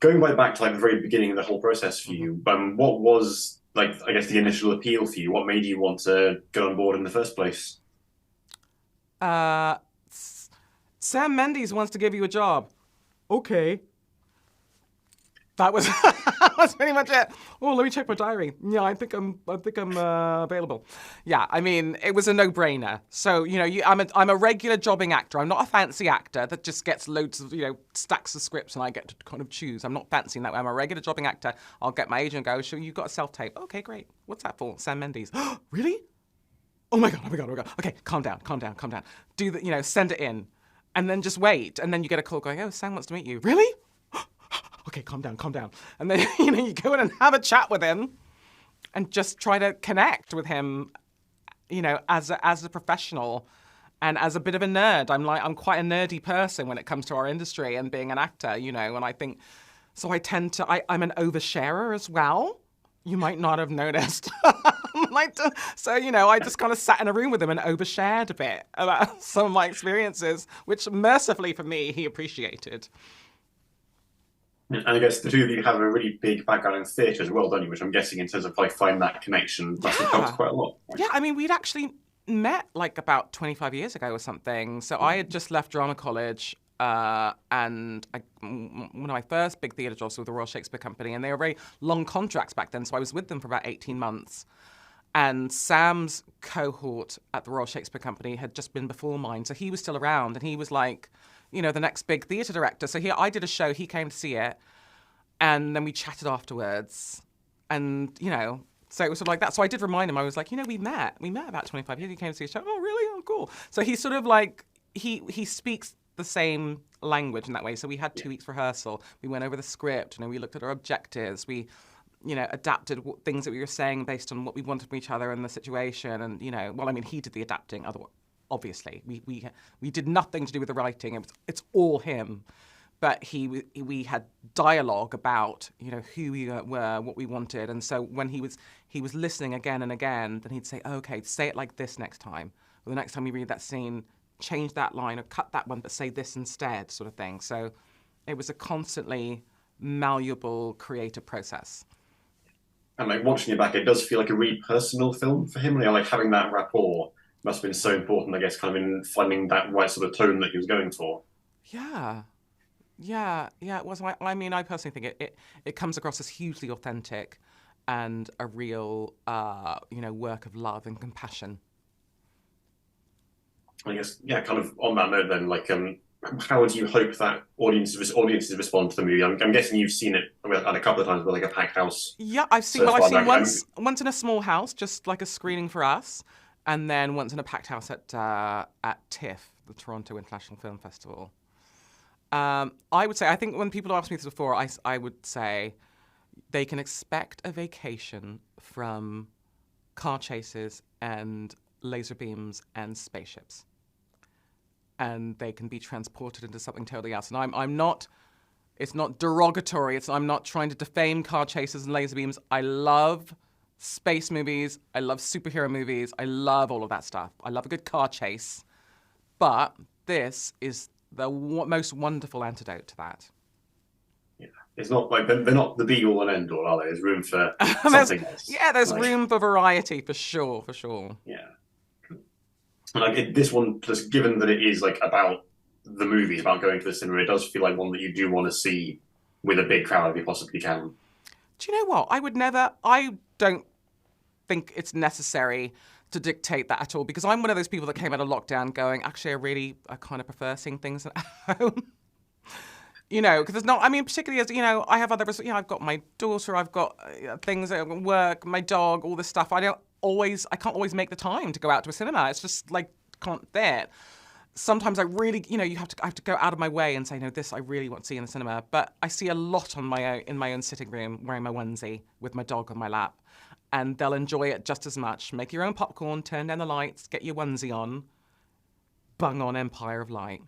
going right back to like the very beginning of the whole process for Hmm. you, what was like I guess the initial appeal for you? What made you want to get on board in the first place? Uh, S- Sam Mendes wants to give you a job. Okay. That was that was pretty much it. Oh, let me check my diary. Yeah, I think I'm available. Yeah, I mean, it was a no-brainer. So I'm a regular jobbing actor. I'm not a fancy actor that just gets loads of stacks of scripts and I get to kind of choose. I'm not fancy in that way. I'm a regular jobbing actor. I'll get my agent and go, "Sure, you've got a self-tape. Okay, great. What's that for? Sam Mendes. Really? Oh my god, oh my god, oh my god. Okay, calm down, calm down, calm down. Do the send it in, and then just wait, and then you get a call going, "Oh, Sam wants to meet you." Really? Okay, calm down, calm down. And then you go in and have a chat with him, and just try to connect with him, as a professional, and as a bit of a nerd. I'm quite a nerdy person when it comes to our industry and being an actor, and I think so. I'm an oversharer as well. You might not have noticed. I just kind of sat in a room with him and overshared a bit about some of my experiences, which mercifully for me, he appreciated. And I guess the two of you have a really big background in theatre as well, don't you? Which I'm guessing in terms of like finding that connection must have helped Yeah. quite a lot. Yeah, I mean, we'd actually met like about 25 years ago or something. So I had just left drama college, and one of my first big theatre jobs was with the Royal Shakespeare Company, and they were very long contracts back then. So I was with them for about 18 months. And Sam's cohort at the Royal Shakespeare Company had just been before mine, so he was still around, and he was like, the next big theatre director. So I did a show, he came to see it, and then we chatted afterwards, and so it was sort of like that. So I did remind him. I was like, we met about 25 years. He came to see a show. Oh, really? Oh, cool. So he's sort of like he speaks the same language in that way. So we had Yeah. 2 weeks rehearsal. We went over the script. We looked at our objectives. We adapted things that we were saying based on what we wanted from each other and the situation. And well, I mean, he did the adapting. Otherwise, obviously, we did nothing to do with the writing. It's all him. But we had dialogue about who we were, what we wanted, and so when he was listening again and again, then he'd say, oh, "Okay, say it like this next time, or the next time you read that scene, change that line or cut that one, but say this instead," sort of thing. So it was a constantly malleable creative process. And like watching it back, it does feel like a really personal film for him. Like having that rapport must have been so important, I guess, kind of in finding that right sort of tone that he was going for. Yeah. Yeah, yeah, it was. I mean, I personally think it comes across as hugely authentic and a real, work of love and compassion. I guess, yeah, kind of on that note, then, like, how do you hope that audiences respond to the movie? I'm guessing you've seen it at a couple of times with like a packed house Yeah, I've seen. so Well, I've far. seen once in a small house, just like a screening for us, and then once in a packed house at TIFF, the Toronto International Film Festival. I would say, I think when people have asked me this before, I would say they can expect a vacation from car chases and laser beams and spaceships. And they can be transported into something totally else. And I'm not, it's not derogatory. I'm not trying to defame car chases and laser beams. I love space movies. I love superhero movies. I love all of that stuff. I love a good car chase. But this is the most wonderful antidote to that. Yeah, it's not like they're not the be all and end all, are they? There's room for there's, something else. yeah, there's Like, room for variety for sure, for sure. yeah, and like this one, just given that it is like about the movies, about going to the cinema, it does feel like one that you do want to see with a big crowd if you possibly can. Do you know what? I don't think it's necessary to dictate that at all because I'm one of those people that came out of lockdown going, actually, I kind of prefer seeing things at home. Because there's not, I mean, particularly as, I have I've got my daughter, I've got things at work, my dog, all this stuff. I can't always make the time to go out to a cinema. It's just like, can't there. Sometimes I really, I have to go out of my way and say, no, this I really want to see in the cinema. But I see a lot in my own sitting room, wearing my onesie with my dog on my lap. And they'll enjoy it just as much. Make your own popcorn, turn down the lights, get your onesie on, bung on Empire of Light.